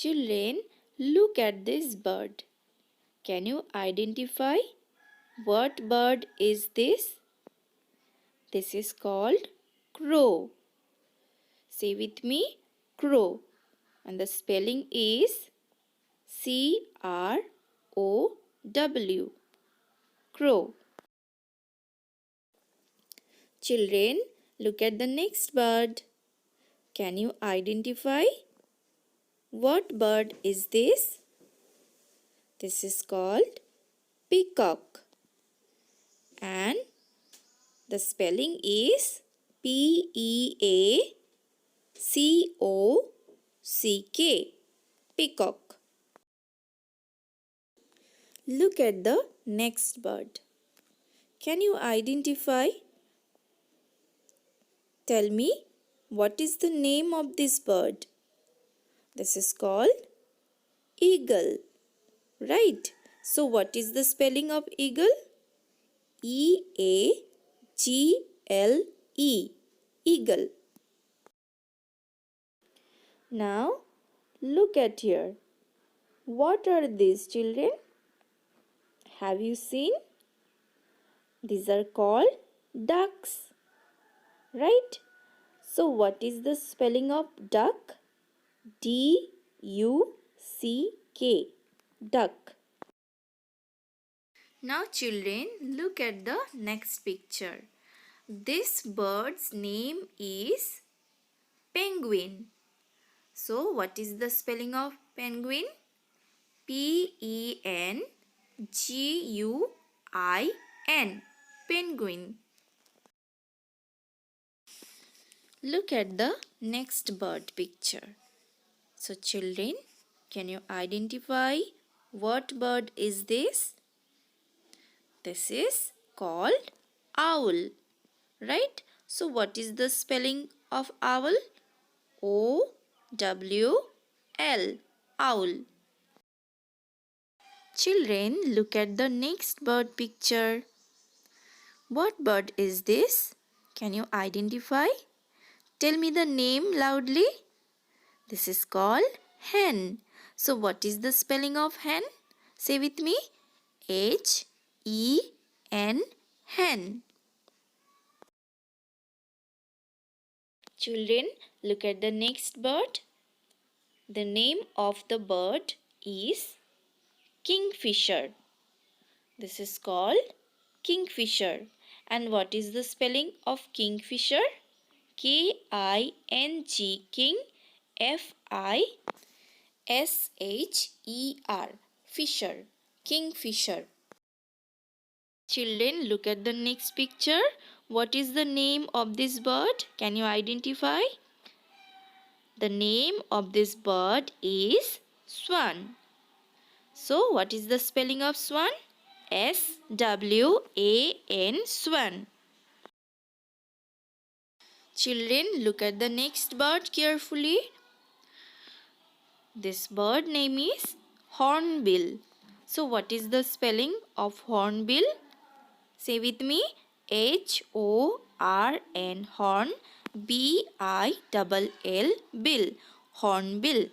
Children, look at this bird. Can you identify what bird is this? This is called crow. Say with me, crow. And the spelling is C-R-O-W. Crow. Children, look at the next bird. Can you identify what bird is this? This is called peacock. And the spelling is P-E-A-C-O-C-K. Peacock. Look at the next bird. Can you identify? Tell me, what is the name of this bird? This is called eagle. Right. So what is the spelling of eagle? E-A-G-L-E. Eagle. Now look at here. What are these, children? Have you seen? These are called ducks. Right? So what is the spelling of duck? D-U-C-K. Duck. Now children, look at the next picture. This bird's name is penguin. So what is the spelling of penguin? P-E-N-G-U-I-N. Penguin. Look at the next bird picture. So children, can you identify what bird is this? This is called owl. Right? So what is the spelling of owl? O-W-L. Owl. Children, look at the next bird picture. What bird is this? Can you identify? Tell me the name loudly. This is called hen. So what is the spelling of hen? Say with me. H-E-N. Hen. Children, look at the next bird. The name of the bird is Kingfisher. This is called Kingfisher. And what is the spelling of Kingfisher? K-I-N-G. King. F-I-S-H-E-R. Fisher. Kingfisher. Children, look at the next picture. What is the name of this bird? Can you identify? The name of this bird is Swan. So, what is the spelling of swan? S-W-A-N. Swan. Children, look at the next bird carefully. This bird name is hornbill. So, what is the spelling of hornbill? Say with me. H-O-R-N. Horn. B-I-L-L. Bill. Hornbill.